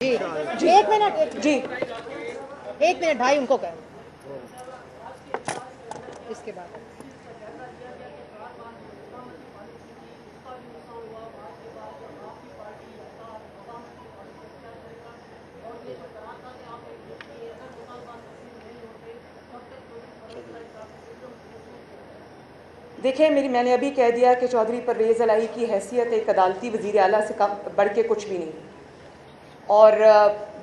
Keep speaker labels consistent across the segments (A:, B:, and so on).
A: جی ایک منٹ جی ایک منٹ بھائی ان کو کہیں اس کے بعد
B: دیکھیں میں نے ابھی کہہ دیا کہ چودھری پرویز الہی کی حیثیت ایک عدالتی وزیر اعلیٰ سے کم بڑھ کے کچھ بھی نہیں، اور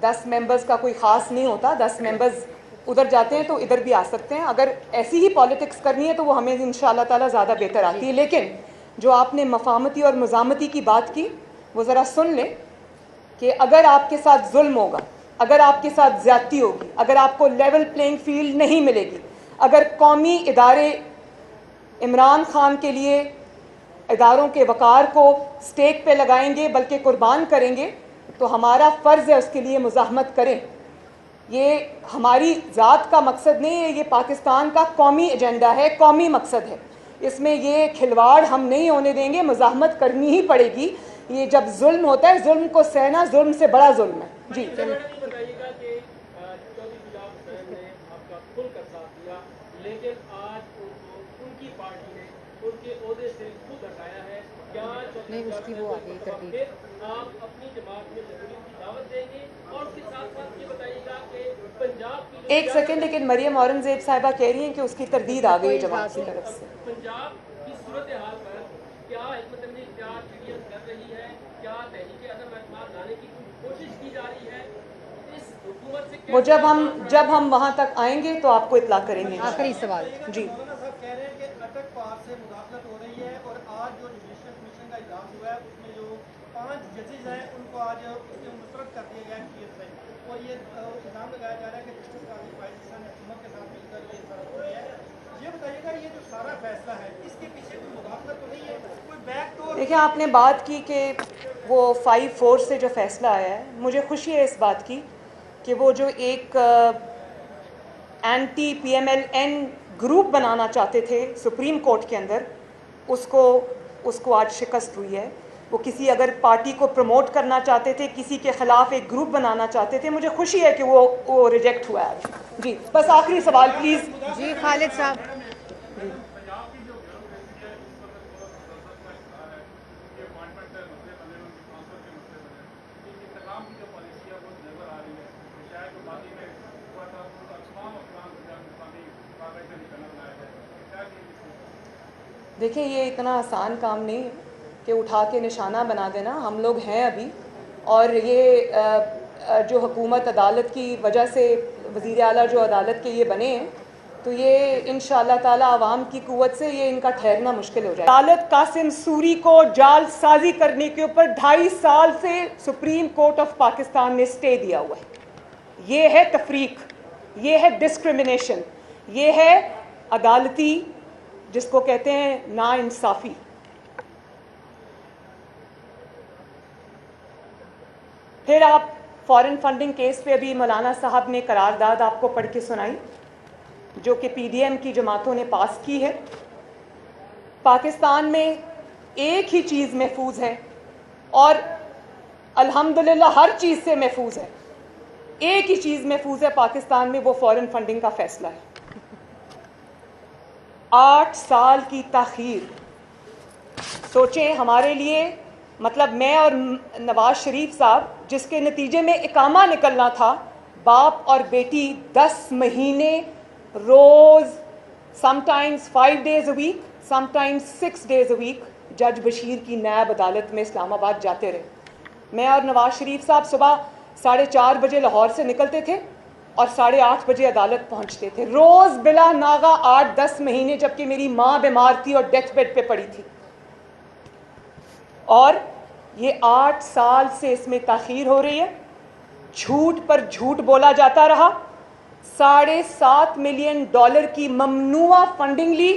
B: 10 ممبرز کا کوئی خاص نہیں ہوتا. 10 ممبرز ادھر جاتے ہیں تو ادھر بھی آ سکتے ہیں. اگر ایسی ہی پالیٹکس کرنی ہے تو وہ ہمیں انشاءاللہ تعالیٰ زیادہ بہتر آتی ہے. لیکن جو آپ نے مفاہمتی اور مزاحمتی کی بات کی وہ ذرا سن لیں کہ اگر آپ کے ساتھ ظلم ہوگا، اگر آپ کے ساتھ زیادتی ہوگی، اگر آپ کو لیول پلینگ فیلڈ نہیں ملے گی، اگر قومی ادارے عمران خان کے لیے اداروں کے وقار کو سٹیک پہ لگائیں گے بلکہ قربان کریں گے، تو ہمارا فرض ہے اس کے لیے مزاحمت کریں. یہ ہماری ذات کا مقصد نہیں ہے، یہ پاکستان کا قومی ایجنڈا ہے، قومی مقصد ہے. اس میں یہ کھلواڑ ہم نہیں ہونے دیں گے، مزاحمت کرنی ہی پڑے گی. یہ جب ظلم ہوتا ہے، ظلم کو سہنا ظلم سے بڑا ظلم ہے. جی
C: لیکن آج ان کی پارٹی نے ان کے عہدے سے خود ہٹایا ہے. کیا آپ اپنی جماعت میں شمولیت کی دعوت دیں گے؟ اور اس کے ساتھ ساتھ یہ بتائیے گا کہ پنجاب کی
B: ایک سیکنڈ، لیکن مریم اورنگزیب صاحبہ کہہ رہی ہیں کہ اس کی تردید آ گئی جماعت کی طرف سے.
C: پنجاب کی صورتحال پر کیا حکمت عملی اختیار PDM کر رہی ہے؟ کیا تحریک عدم اعتماد لانے کی کوشش کی جا رہی ہے؟ اس حکومت سے
B: وہ جب ہم وہاں تک آئیں گے تو آپ کو اطلاع کریں گے.
A: آخری سوال
B: جی
D: کہہ رہے ہیں کہ اٹک پار سے مداخلت ہو رہی ہے، اور آج جو جوڈیشل کمیشن کا اجلاس ہوا ہے اس میں جو 5 ججز ہیں ان کو آج اس کے مسترد کر دیا گیا ہے کیس سے، اور یہ الزام لگایا جا رہا ہے کہ جسٹس قاضی فائز حسن نے حکومت کے ساتھ مل کر یہ سارا ہو رہی ہے. یہ بتائیے گا یہ جو سارا فیصلہ ہے اس کے پیچھے کوئی مداخلت تو نہیں ہے، کوئی بیک ڈور؟
B: دیکھیں، آپ نے بات کی کہ وہ 5-4 سے جو فیصلہ آیا ہے، مجھے خوشی ہے اس بات کی کہ وہ جو ایک اینٹی PMLN گروپ بنانا چاہتے تھے سپریم کورٹ کے اندر، اس کو آج شکست ہوئی ہے. وہ کسی اگر پارٹی کو پروموٹ کرنا چاہتے تھے، کسی کے خلاف ایک گروپ بنانا چاہتے تھے، مجھے خوشی ہے کہ وہ ریجیکٹ ہوا ہے. جی بس آخری سوال پلیز.
A: جی خالد صاحب.
B: دیکھیں، یہ اتنا آسان کام نہیں ہے کہ اٹھا کے نشانہ بنا دینا. ہم لوگ ہیں ابھی، اور یہ جو حکومت عدالت کی وجہ سے وزیر اعلیٰ جو عدالت کے یہ بنے ہیں، تو یہ انشاءاللہ تعالیٰ عوام کی قوت سے یہ ان کا ٹھہرنا مشکل ہو جائے. عدالت قاسم سوری کو جال سازی کرنے کے اوپر 2.5 سال سے سپریم کورٹ آف پاکستان نے سٹے دیا ہوا ہے. یہ ہے تفریق، یہ ہے ڈسکرمنیشن، یہ ہے عدالتی جس کو کہتے ہیں نا انصافی. پھر آپ فارن فنڈنگ کیس پہ ابھی مولانا صاحب نے قرارداد آپ کو پڑھ کے سنائی جو کہ PDM کی جماعتوں نے پاس کی ہے. پاکستان میں ایک ہی چیز محفوظ ہے، اور الحمدللہ ہر چیز سے محفوظ ہے. ایک ہی چیز محفوظ ہے پاکستان میں، وہ فارن فنڈنگ کا فیصلہ ہے. 8 سال کی تاخیر، سوچیں ہمارے لیے، مطلب میں اور نواز شریف صاحب جس کے نتیجے میں اقامہ نکلنا تھا، باپ اور بیٹی 10 مہینے روز، sometimes 5 days a week، sometimes 6 days a week جج بشیر کی نیب عدالت میں اسلام آباد جاتے رہے. میں اور نواز شریف صاحب صبح 4:30 بجے لاہور سے نکلتے تھے اور 8:30 بجے عدالت پہنچتے تھے، روز بلا ناغہ 8-10 مہینے، جبکہ میری ماں بیمار تھی اور ڈیتھ بیڈ پہ پڑی تھی. اور یہ 8 سال سے اس میں تاخیر ہو رہی ہے. جھوٹ پر جھوٹ بولا جاتا رہا. $7.5 ملین کی ممنوعہ فنڈنگ لی،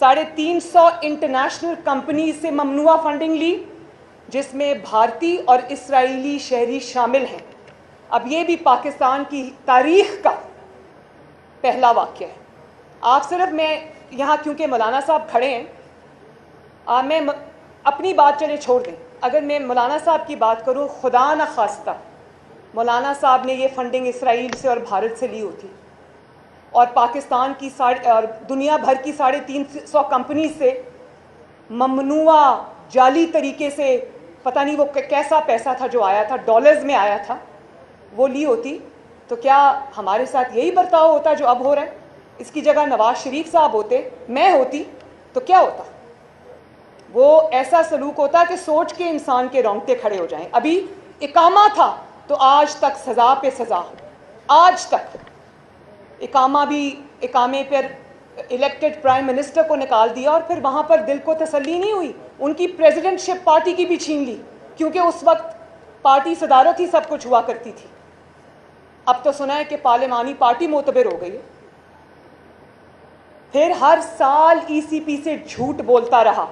B: 350 انٹرنیشنل کمپنیز سے ممنوعہ فنڈنگ لی، جس میں بھارتی اور اسرائیلی شہری شامل ہیں. اب یہ بھی پاکستان کی تاریخ کا پہلا واقعہ ہے. آپ صرف، میں یہاں کیونکہ مولانا صاحب کھڑے ہیں، میں اپنی بات چلے چھوڑ دیں. اگر میں مولانا صاحب کی بات کروں، خدا نخواستہ مولانا صاحب نے یہ فنڈنگ اسرائیل سے اور بھارت سے لی ہوتی اور پاکستان کی اور دنیا بھر کی 350 کمپنی سے ممنوعہ جعلی طریقے سے پتہ نہیں وہ کیسا پیسہ تھا جو آیا تھا، ڈالرز میں آیا تھا، وہ لی ہوتی تو کیا ہمارے ساتھ یہی برتاؤ ہوتا جو اب ہو رہا ہے؟ اس کی جگہ نواز شریف صاحب ہوتے، میں ہوتی تو کیا ہوتا؟ وہ ایسا سلوک ہوتا کہ سوچ کے انسان کے رونگٹے کھڑے ہو جائیں۔ ابھی اقامہ تھا تو آج تک سزا پہ سزا، آج تک اقامے پر الیکٹڈ پرائم منسٹر کو نکال دیا اور پھر وہاں پر دل کو تسلی نہیں ہوئی، ان کی پریزیڈنٹ شپ پارٹی کی بھی چھین لی کیونکہ اس وقت پارٹی صدارت ہی سب کچھ ہوا کرتی تھی۔ اب تو سنا ہے کہ پارلیمانی پارٹی معتبر ہو گئی ہے۔ پھر ہر سال ای سی پی سے جھوٹ بولتا رہا،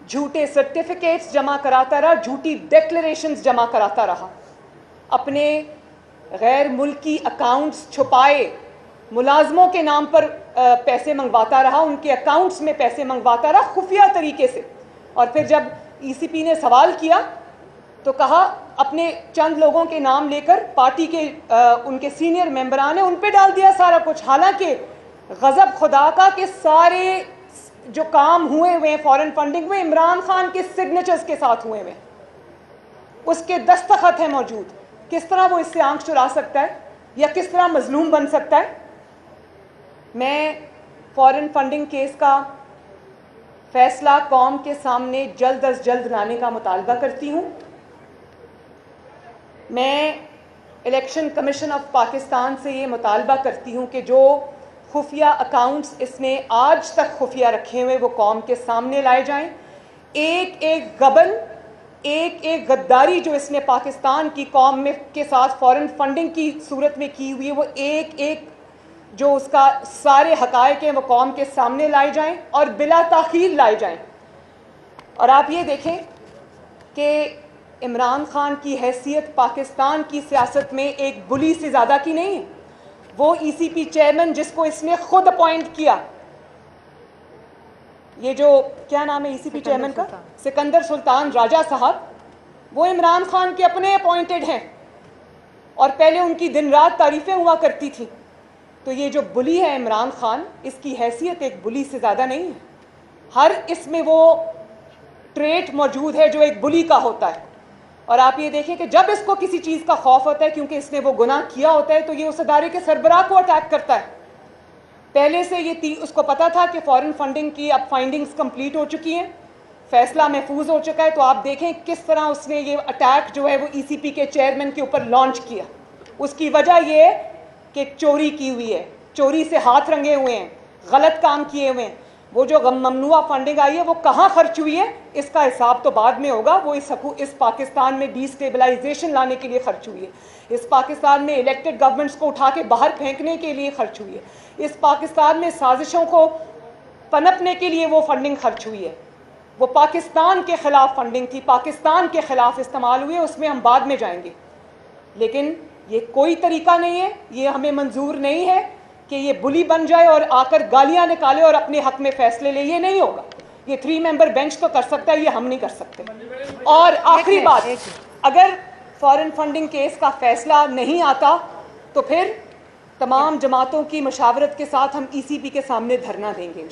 B: جھوٹے سرٹیفکیٹس جمع کراتا رہا، جھوٹی ڈیکلریشنز جمع کراتا رہا، اپنے غیر ملکی اکاؤنٹس چھپائے، ملازموں کے نام پر پیسے منگواتا رہا، ان کے اکاؤنٹس میں پیسے منگواتا رہا خفیہ طریقے سے۔ اور پھر جب ای سی پی نے سوال کیا تو کہا اپنے چند لوگوں کے نام لے کر پارٹی کے ان کے سینئر ممبران ہیں ان پہ ڈال دیا سارا کچھ، حالانکہ غضب خدا کا کہ سارے جو کام ہوئے ہوئے ہیں فارن فنڈنگ میں عمران خان کے سگنیچرز کے ساتھ ہوئے ہوئے، اس کے دستخط ہیں موجود۔ کس طرح وہ اس سے آنکھ چرا سکتا ہے یا کس طرح مظلوم بن سکتا ہے؟ میں فارن فنڈنگ کیس کا فیصلہ قوم کے سامنے جلد از جلد لانے کا مطالبہ کرتی ہوں۔ میں الیکشن کمیشن آف پاکستان سے یہ مطالبہ کرتی ہوں کہ جو خفیہ اکاؤنٹس اس نے آج تک خفیہ رکھے ہوئے وہ قوم کے سامنے لائے جائیں۔ ایک ایک غبن، ایک ایک غداری جو اس نے پاکستان کی قوم میں کے ساتھ فارن فنڈنگ کی صورت میں کی ہوئی ہے، وہ ایک ایک جو اس کا سارے حقائق ہیں وہ قوم کے سامنے لائے جائیں اور بلا تاخیر لائے جائیں۔ اور آپ یہ دیکھیں کہ عمران خان کی حیثیت پاکستان کی سیاست میں ایک بلی سے زیادہ کی نہیں ہے۔ وہ ای سی پی چیئرمین جس کو اس نے خود اپوائنٹ کیا، یہ جو کیا نام ہے ای سی پی چیئرمین کا، سکندر سلطان راجہ صاحب، وہ عمران خان کے اپنے اپوائنٹڈ ہیں اور پہلے ان کی دن رات تعریفیں ہوا کرتی تھیں۔ تو یہ جو بلی ہے عمران خان، اس کی حیثیت ایک بلی سے زیادہ نہیں ہے۔ ہر اس میں وہ ٹریٹ موجود ہے جو ایک بلی کا ہوتا ہے۔ اور آپ یہ دیکھیں کہ جب اس کو کسی چیز کا خوف ہوتا ہے کیونکہ اس نے وہ گناہ کیا ہوتا ہے تو یہ اس ادارے کے سربراہ کو اٹیک کرتا ہے۔ پہلے سے یہ اس کو پتا تھا کہ فارن فنڈنگ کی اب فائنڈنگز کمپلیٹ ہو چکی ہیں، فیصلہ محفوظ ہو چکا ہے، تو آپ دیکھیں کس طرح اس نے یہ اٹیک جو ہے وہ ای سی پی کے چیئرمین کے اوپر لانچ کیا۔ اس کی وجہ یہ ہے کہ چوری کی ہوئی ہے، چوری سے ہاتھ رنگے ہوئے ہیں، غلط کام کیے ہوئے ہیں۔ وہ جو ممنوعہ فنڈنگ آئی ہے وہ کہاں خرچ ہوئی ہے اس کا حساب تو بعد میں ہوگا۔ وہ اس پاکستان میں ڈی اسٹیبلائزیشن لانے کے لیے خرچ ہوئی ہے، اس پاکستان میں الیکٹڈ گورنمنٹس کو اٹھا کے باہر پھینکنے کے لیے خرچ ہوئی ہے، اس پاکستان میں سازشوں کو پنپنے کے لیے وہ فنڈنگ خرچ ہوئی ہے۔ وہ پاکستان کے خلاف فنڈنگ تھی، پاکستان کے خلاف استعمال ہوئی ہے، اس میں ہم بعد میں جائیں گے۔ لیکن یہ کوئی طریقہ نہیں ہے، یہ ہمیں منظور نہیں ہے کہ یہ بلی بن جائے اور آ کر گالیاں نکالے اور اپنے حق میں فیصلے لے۔ یہ نہیں ہوگا۔ یہ 3 ممبر بینچ تو کر سکتا ہے، یہ ہم نہیں کر سکتے۔ اور آخری بات، اگر فارن فنڈنگ کیس کا فیصلہ نہیں آتا تو پھر تمام جماعتوں کی مشاورت کے ساتھ ہم ای سی پی کے سامنے دھرنا دیں گے۔